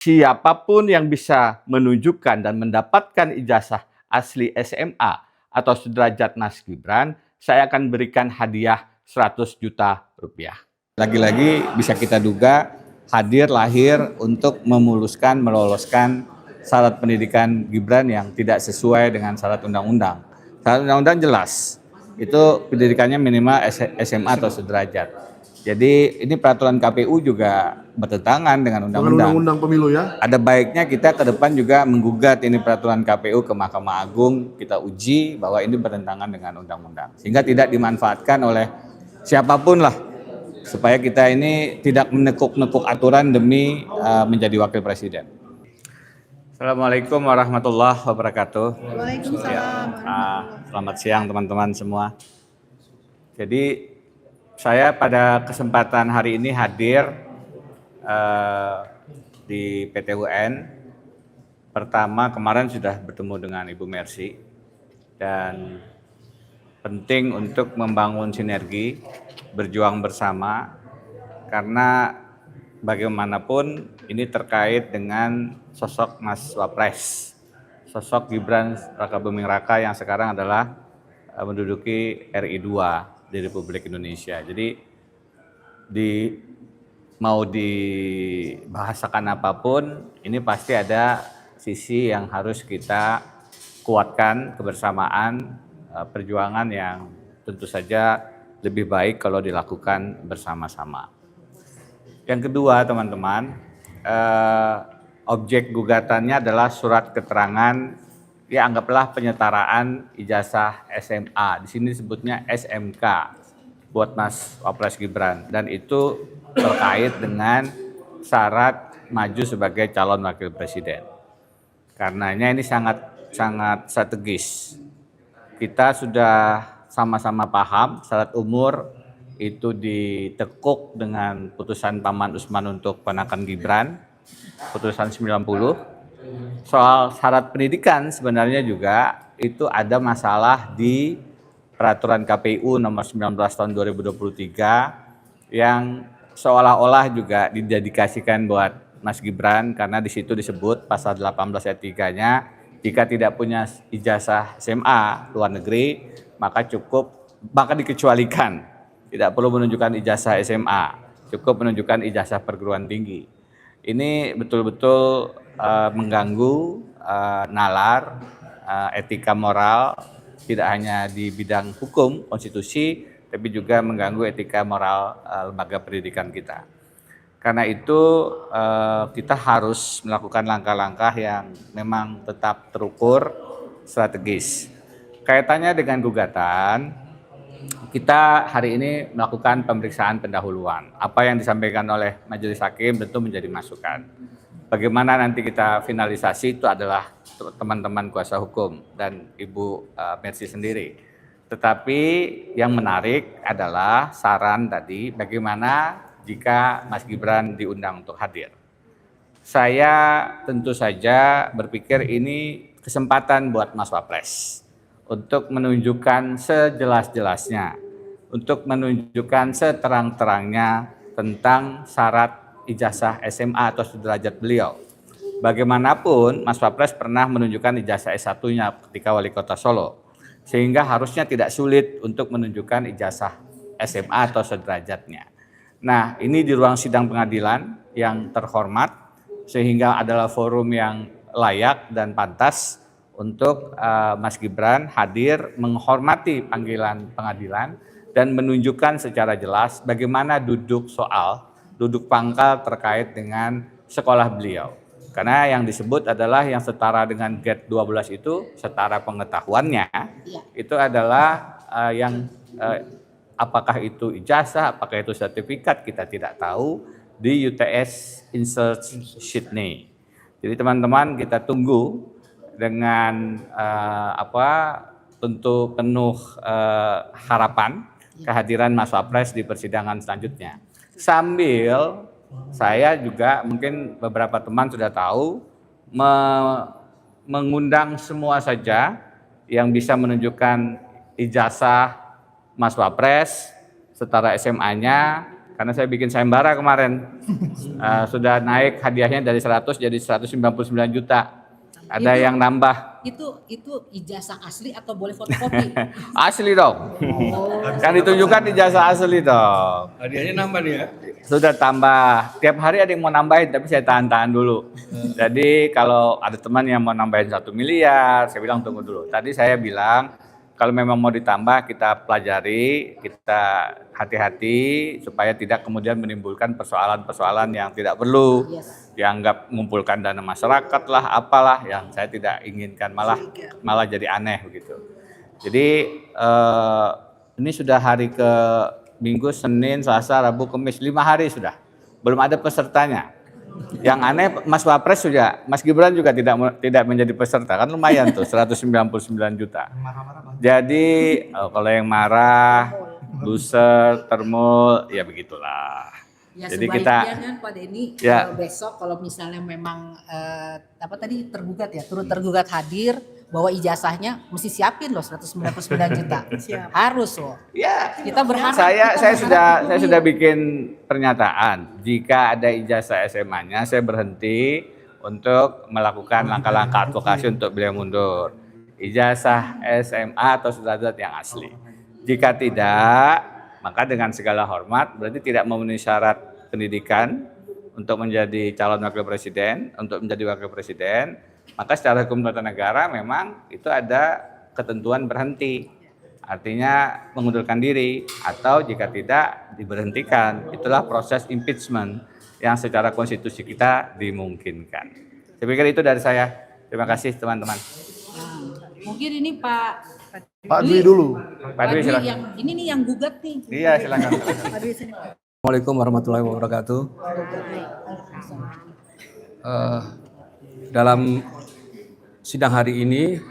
Siapapun yang bisa menunjukkan dan mendapatkan ijazah asli SMA atau sederajat Mas Gibran, saya akan berikan hadiah 100 juta rupiah. Lagi-lagi bisa kita duga hadir lahir untuk meloloskan syarat pendidikan Gibran yang tidak sesuai dengan syarat undang-undang. Syarat undang-undang jelas, itu pendidikannya minimal SMA atau sederajat. Jadi ini peraturan KPU juga bertentangan dengan undang-undang pemilu ya. Ada baiknya kita ke depan juga menggugat ini peraturan KPU ke Mahkamah Agung, kita uji bahwa ini bertentangan dengan undang-undang. Sehingga tidak dimanfaatkan oleh siapapun lah, supaya kita ini tidak menekuk-nekuk aturan demi menjadi wakil presiden. Assalamualaikum warahmatullahi wabarakatuh. Waalaikumsalam. Selamat siang teman-teman semua. Jadi saya pada kesempatan hari ini hadir di PT UN. Pertama kemarin sudah bertemu dengan Ibu Mercy dan penting untuk membangun sinergi, berjuang bersama, karena bagaimanapun ini terkait dengan sosok Mas Wapres, sosok Gibran Rakabuming Raka yang sekarang adalah menduduki RI 2 di Republik Indonesia. Jadi mau dibahasakan apapun, ini pasti ada sisi yang harus kita kuatkan, kebersamaan, perjuangan yang tentu saja lebih baik kalau dilakukan bersama-sama. Yang kedua teman-teman, objek gugatannya adalah surat keterangan, ya anggaplah penyetaraan ijazah SMA. Di sini disebutnya SMK buat Mas Wapres Gibran, dan itu terkait dengan syarat maju sebagai calon wakil presiden. Karenanya ini sangat strategis. Kita sudah sama-sama paham syarat umur itu ditekuk dengan putusan Paman Usman untuk ponakan Gibran, putusan 90. Soal syarat pendidikan sebenarnya juga itu ada masalah di peraturan KPU nomor 19 tahun 2023 yang seolah-olah juga didedikasikan buat Mas Gibran, karena di situ disebut pasal 18 ayat 3-nya, jika tidak punya ijazah SMA luar negeri maka dikecualikan, tidak perlu menunjukkan ijazah SMA, cukup menunjukkan ijazah perguruan tinggi. Ini betul-betul mengganggu nalar etika moral, tidak hanya di bidang hukum konstitusi, tapi juga mengganggu etika moral lembaga pendidikan kita. Karena itu kita harus melakukan langkah-langkah yang memang tetap terukur, strategis. Kaitannya dengan gugatan, kita hari ini melakukan pemeriksaan pendahuluan. Apa yang disampaikan oleh Majelis Hakim tentu menjadi masukan. Bagaimana nanti kita finalisasi itu adalah teman-teman kuasa hukum dan Ibu Mercy sendiri. Tetapi yang menarik adalah saran tadi, bagaimana jika Mas Gibran diundang untuk hadir. Saya tentu saja berpikir ini kesempatan buat Mas Wapres untuk menunjukkan sejelas-jelasnya, untuk menunjukkan seterang-terangnya tentang syarat ijazah SMA atau sederajat beliau. Bagaimanapun Mas Wapres pernah menunjukkan ijazah S1-nya ketika Wali Kota Solo, sehingga harusnya tidak sulit untuk menunjukkan ijazah SMA atau sederajatnya. Nah, ini di ruang sidang pengadilan yang terhormat, sehingga adalah forum yang layak dan pantas untuk Mas Gibran hadir menghormati panggilan pengadilan dan menunjukkan secara jelas bagaimana duduk pangkal terkait dengan sekolah beliau. Karena yang disebut adalah yang setara dengan GET 12 itu, setara pengetahuannya, itu adalah apakah itu ijazah, apakah itu sertifikat, kita tidak tahu, di UTS Insert Sydney. Jadi teman-teman, kita tunggu dengan tentu penuh harapan kehadiran Mas Wapres di persidangan selanjutnya. Sambil saya juga, mungkin beberapa teman sudah tahu, mengundang semua saja yang bisa menunjukkan ijazah Mas Wapres setara SMA-nya, karena saya bikin sayembara kemarin. Sudah naik hadiahnya dari 100 jadi 199 juta. Ada yang nambah. Itu ijazah asli atau boleh fotokopi? Asli dong. Kan ditunjukkan ijazah asli dong. Hadiahnya nambah nih ya? Sudah tambah. Tiap hari ada yang mau nambahin, tapi saya tahan-tahan dulu. Jadi kalau ada teman yang mau nambahin 1 miliar, saya bilang tunggu dulu. Tadi saya bilang kalau memang mau ditambah kita pelajari, kita hati-hati supaya tidak kemudian menimbulkan persoalan-persoalan yang tidak perlu. Dianggap mengumpulkan dana masyarakat lah, apalah yang saya tidak inginkan, malah jadi aneh begitu. Jadi ini sudah hari ke Minggu, Senin, Selasa, Rabu, Kamis, 5 hari sudah. Belum ada pesertanya. Yang aneh Mas Wapres juga, Mas Gibran juga tidak menjadi peserta, kan lumayan tuh 199 juta. Jadi kalau yang marah, loser, termul, ya begitulah. Ya, jadi sebaiknya kan Pak Denny ya, besok kalau misalnya memang turut tergugat hadir, bahwa ijazahnya mesti siapin loh 199 juta. Harus loh. Ya, kita berharap. Saya sudah bikin pernyataan. Jika ada ijazah SMA-nya, saya berhenti untuk melakukan langkah-langkah advokasi untuk beliau mundur. Ijazah SMA atau surat-surat yang asli. Jika tidak, maka dengan segala hormat berarti tidak memenuhi syarat pendidikan untuk menjadi calon wakil presiden, maka secara hukum tata negara memang itu ada ketentuan berhenti. Artinya mengundurkan diri atau jika tidak diberhentikan. Itulah proses impeachment yang secara konstitusi kita dimungkinkan. Saya pikir itu dari saya. Terima kasih teman-teman. Mungkin ini Pak Dwi dulu. Pak Dwi silakan. Ini nih yang gugat nih. Iya silakan. Pak Dwi sini. Assalamualaikum warahmatullahi wabarakatuh. Dalam sidang hari ini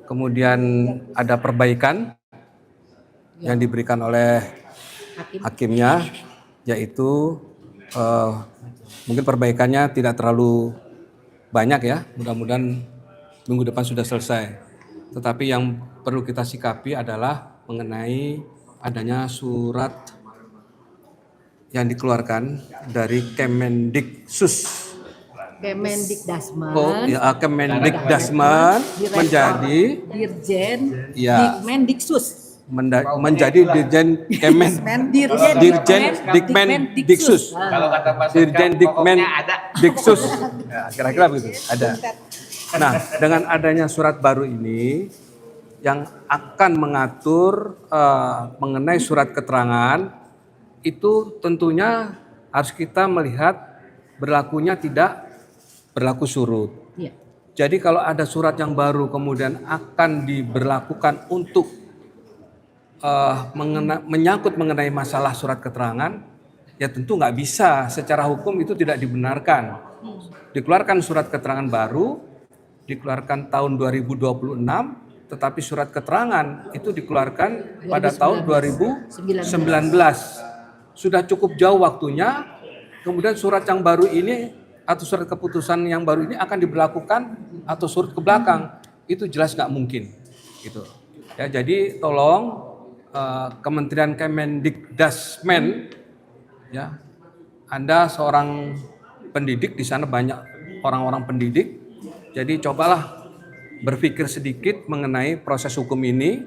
kemudian ada perbaikan yang diberikan oleh hakimnya, yaitu mungkin perbaikannya tidak terlalu banyak ya, mudah-mudahan minggu depan sudah selesai. Tetapi yang perlu kita sikapi adalah mengenai adanya surat yang dikeluarkan dari Kemendiksus. Kemendikdasmen menjadi Dirjen ya, Dikmendiksus. Menjadi Dirjen Dikmendiksus. Kalau kata Pak Dirjen Dikmendiksus. Ya, kira-kira begitu. Ada. Nah, dengan adanya surat baru ini yang akan mengatur mengenai surat keterangan, itu tentunya harus kita melihat berlakunya tidak berlaku surut. Ya. Jadi kalau ada surat yang baru kemudian akan diberlakukan untuk menyangkut mengenai masalah surat keterangan, ya tentu nggak bisa, secara hukum itu tidak dibenarkan. Dikeluarkan surat keterangan baru, dikeluarkan tahun 2026, tetapi surat keterangan itu dikeluarkan pada tahun 2019. Sudah cukup jauh waktunya, kemudian surat yang baru ini atau surat keputusan yang baru ini akan diberlakukan atau surut ke belakang, itu jelas nggak mungkin. Gitu. Ya, jadi tolong Kementerian Kemendikdasmen, ya, Anda seorang pendidik, di sana banyak orang-orang pendidik. Jadi cobalah berpikir sedikit mengenai proses hukum ini,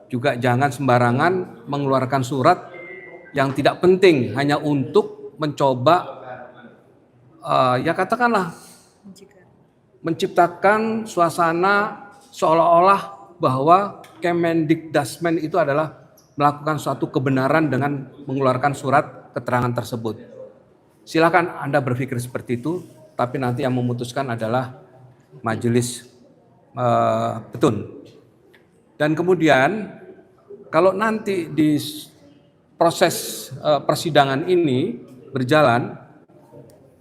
juga jangan sembarangan mengeluarkan surat yang tidak penting hanya untuk mencoba ya katakanlah menciptakan suasana seolah-olah bahwa Kemendikdasmen itu adalah melakukan suatu kebenaran dengan mengeluarkan surat keterangan tersebut. Silakan Anda berpikir seperti itu, tapi nanti yang memutuskan adalah Majelis Petun. Dan kemudian kalau nanti di proses persidangan ini berjalan,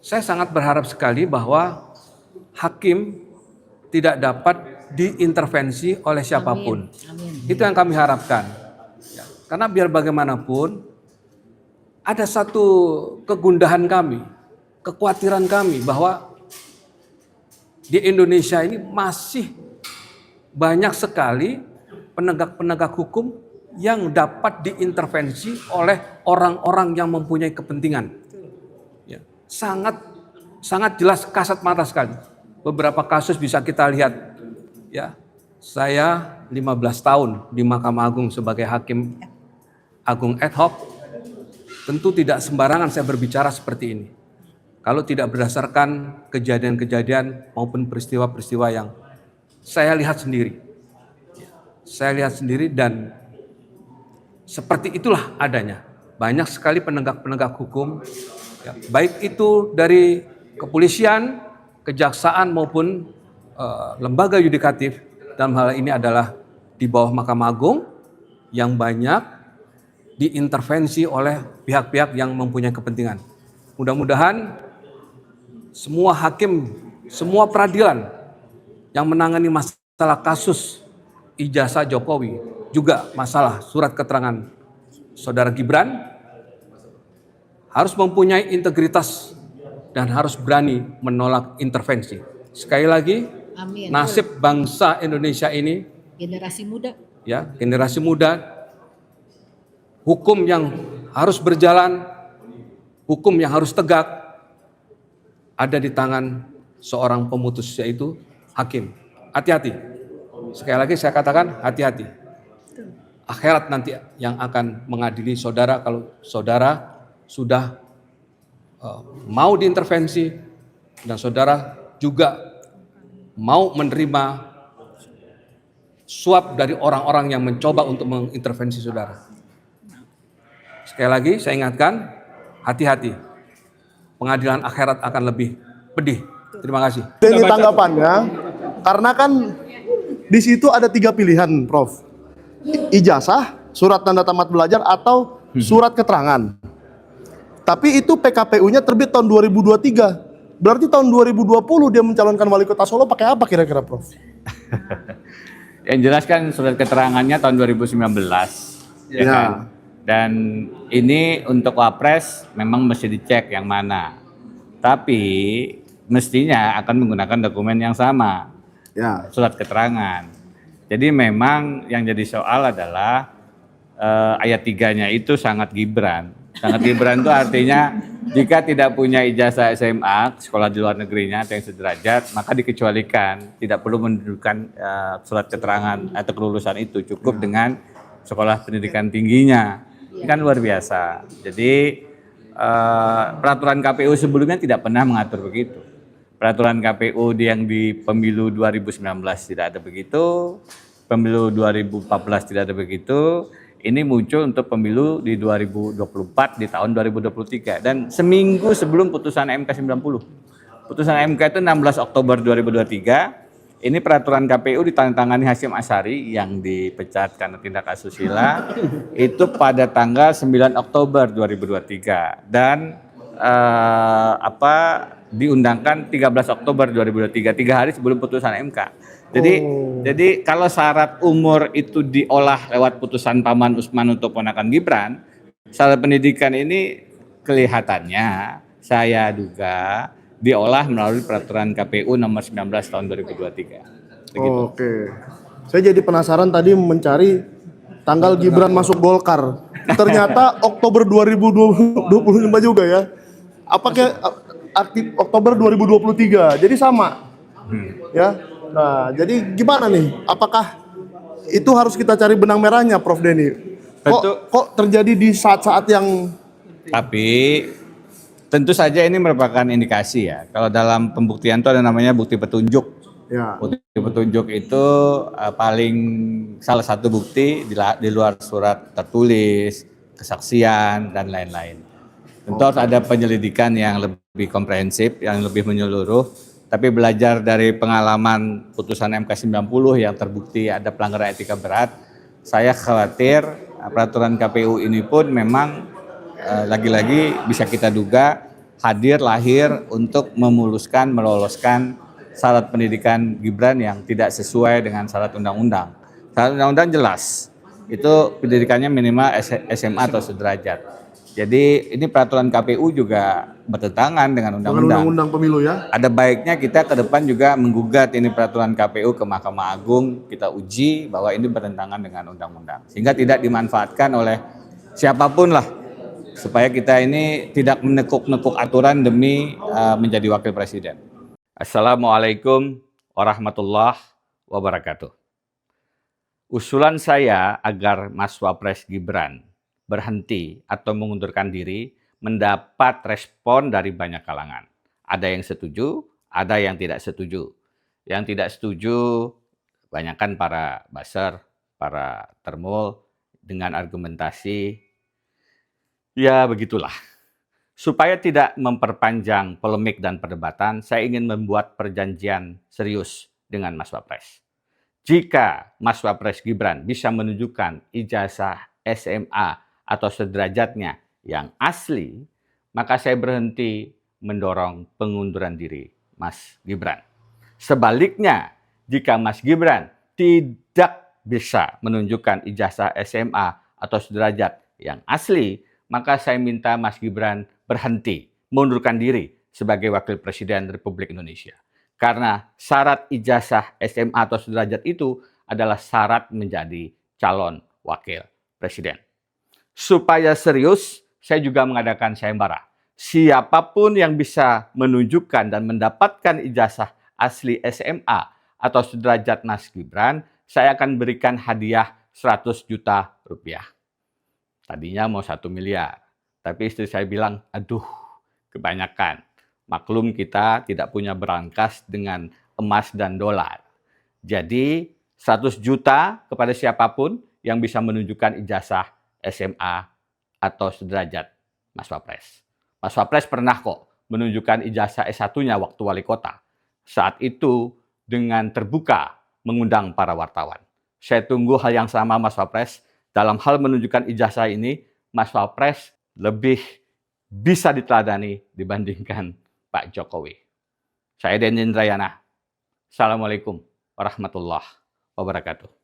saya sangat berharap sekali bahwa hakim tidak dapat diintervensi oleh siapapun. Amin. Itu yang kami harapkan. Ya, karena biar bagaimanapun ada satu kegundahan kami, kekhawatiran kami bahwa di Indonesia ini masih banyak sekali penegak-penegak hukum yang dapat diintervensi oleh orang-orang yang mempunyai kepentingan. Ya, sangat jelas kasat mata sekali. Beberapa kasus bisa kita lihat. Ya, saya 15 tahun di Mahkamah Agung sebagai hakim agung ad hoc. Tentu tidak sembarangan saya berbicara seperti ini. Kalau tidak berdasarkan kejadian-kejadian maupun peristiwa-peristiwa yang saya lihat sendiri. Saya lihat sendiri dan seperti itulah adanya. Banyak sekali penegak-penegak hukum, ya, baik itu dari kepolisian, kejaksaan maupun lembaga yudikatif, dalam hal ini adalah di bawah Mahkamah Agung, yang banyak diintervensi oleh pihak-pihak yang mempunyai kepentingan. Mudah-mudahan semua hakim, semua peradilan yang menangani masalah kasus ijazah Jokowi, juga masalah surat keterangan saudara Gibran, harus mempunyai integritas dan harus berani menolak intervensi. Sekali lagi, Amin. nasib bangsa Indonesia ini, Generasi muda. ya, generasi muda, hukum yang harus berjalan, hukum yang harus tegak, ada di tangan seorang pemutus, yaitu hakim. Hati-hati. Sekali lagi saya katakan hati-hati. Akhirat nanti yang akan mengadili saudara kalau saudara sudah mau diintervensi dan saudara juga mau menerima suap dari orang-orang yang mencoba untuk mengintervensi saudara. Sekali lagi saya ingatkan, hati-hati. Pengadilan akhirat akan lebih pedih. Terima kasih. Ini tanggapannya, karena kan di situ ada 3 pilihan, Prof. Ijazah, surat tanda tamat belajar, atau surat keterangan. Tapi itu PKPU-nya terbit tahun 2023. Berarti tahun 2020 dia mencalonkan wali kota Solo pakai apa kira-kira, Prof? Yang jelas kan surat keterangannya tahun 2019, ya kan? Dan ini untuk Wapres memang mesti dicek yang mana. Tapi mestinya akan menggunakan dokumen yang sama, surat keterangan. Jadi memang yang jadi soal adalah ayat 3-nya itu sangat Gibran. Sangat Gibran itu artinya jika tidak punya ijazah SMA, sekolah di luar negerinya atau yang sederajat, maka dikecualikan, tidak perlu menunjukkan surat keterangan atau kelulusan itu, cukup dengan sekolah pendidikan tingginya. Ini kan luar biasa. Jadi peraturan KPU sebelumnya tidak pernah mengatur begitu. Peraturan KPU yang di pemilu 2019 tidak ada begitu, pemilu 2014 tidak ada begitu. Ini muncul untuk pemilu di 2024 di tahun 2023 dan seminggu sebelum putusan MK 90. Putusan MK itu 16 Oktober 2023. Ini peraturan KPU ditandatangani Hasyim Asyari yang dipecat karena tindak asusila itu pada tanggal 9 Oktober 2023 dan diundangkan 13 Oktober 2023, 3 hari sebelum putusan MK. Jadi kalau syarat umur itu diolah lewat putusan Paman Usman untuk ponakan Gibran, syarat pendidikan ini kelihatannya saya duga diolah melalui peraturan KPU nomor 19 tahun 2023. Begitu. Oke. Saya jadi penasaran tadi mencari tanggal Gibran masuk Golkar. Ternyata Oktober 2025 juga ya. Apakah aktif Oktober 2023? Jadi sama. Ya. Nah, jadi gimana nih? Apakah itu harus kita cari benang merahnya, Prof Denny? Kok terjadi di saat-saat yang... Tapi tentu saja ini merupakan indikasi ya. Kalau dalam pembuktian itu ada namanya bukti petunjuk. Ya. Bukti petunjuk itu paling salah satu bukti di luar surat tertulis, kesaksian dan lain-lain. Tentu harus ada penyelidikan yang lebih komprehensif, yang lebih menyeluruh. Tapi belajar dari pengalaman putusan MK 90 yang terbukti ada pelanggaran etika berat, saya khawatir peraturan KPU ini pun memang lagi-lagi bisa kita duga hadir lahir untuk meloloskan syarat pendidikan Gibran yang tidak sesuai dengan syarat undang-undang. Syarat undang-undang jelas, itu pendidikannya minimal SMA atau sederajat. Jadi ini peraturan KPU juga bertentangan dengan Dengan undang-undang. undang-undang pemilu ya. Ada baiknya kita ke depan juga menggugat ini peraturan KPU ke Mahkamah Agung, kita uji bahwa ini bertentangan dengan undang-undang. Sehingga tidak dimanfaatkan oleh siapapun lah, supaya kita ini tidak menekuk-nekuk aturan demi menjadi wakil presiden. Assalamualaikum warahmatullahi wabarakatuh. Usulan saya agar Mas Wapres Gibran berhenti atau mengundurkan diri mendapat respon dari banyak kalangan. Ada yang setuju, ada yang tidak setuju. Yang tidak setuju, banyakkan para buzzer, para termul dengan argumentasi, ya begitulah. Supaya tidak memperpanjang polemik dan perdebatan, saya ingin membuat perjanjian serius dengan Mas Wapres. Jika Mas Wapres Gibran bisa menunjukkan ijazah SMA atau sederajatnya yang asli, maka saya berhenti mendorong pengunduran diri Mas Gibran. Sebaliknya, jika Mas Gibran tidak bisa menunjukkan ijazah SMA atau sederajat yang asli, maka saya minta Mas Gibran berhenti, mengundurkan diri sebagai Wakil Presiden Republik Indonesia. Karena syarat ijazah SMA atau sederajat itu adalah syarat menjadi calon Wakil Presiden. Supaya serius, saya juga mengadakan sayembara. Siapapun yang bisa menunjukkan dan mendapatkan ijazah asli SMA atau sederajat Mas Gibran, saya akan berikan hadiah 100 juta rupiah. Tadinya mau 1 miliar, tapi istri saya bilang, aduh, kebanyakan. Maklum kita tidak punya berangkas dengan emas dan dolar. Jadi 100 juta kepada siapapun yang bisa menunjukkan ijazah SMA atau sederajat Mas Wapres. Mas Wapres pernah kok menunjukkan ijazah S1-nya waktu wali kota. Saat itu dengan terbuka mengundang para wartawan. Saya tunggu hal yang sama Mas Wapres. Dalam hal menunjukkan ijazah ini, Mas Wapres lebih bisa diteladani dibandingkan Pak Jokowi. Saya Denny Indrayana. Assalamualaikum warahmatullahi wabarakatuh.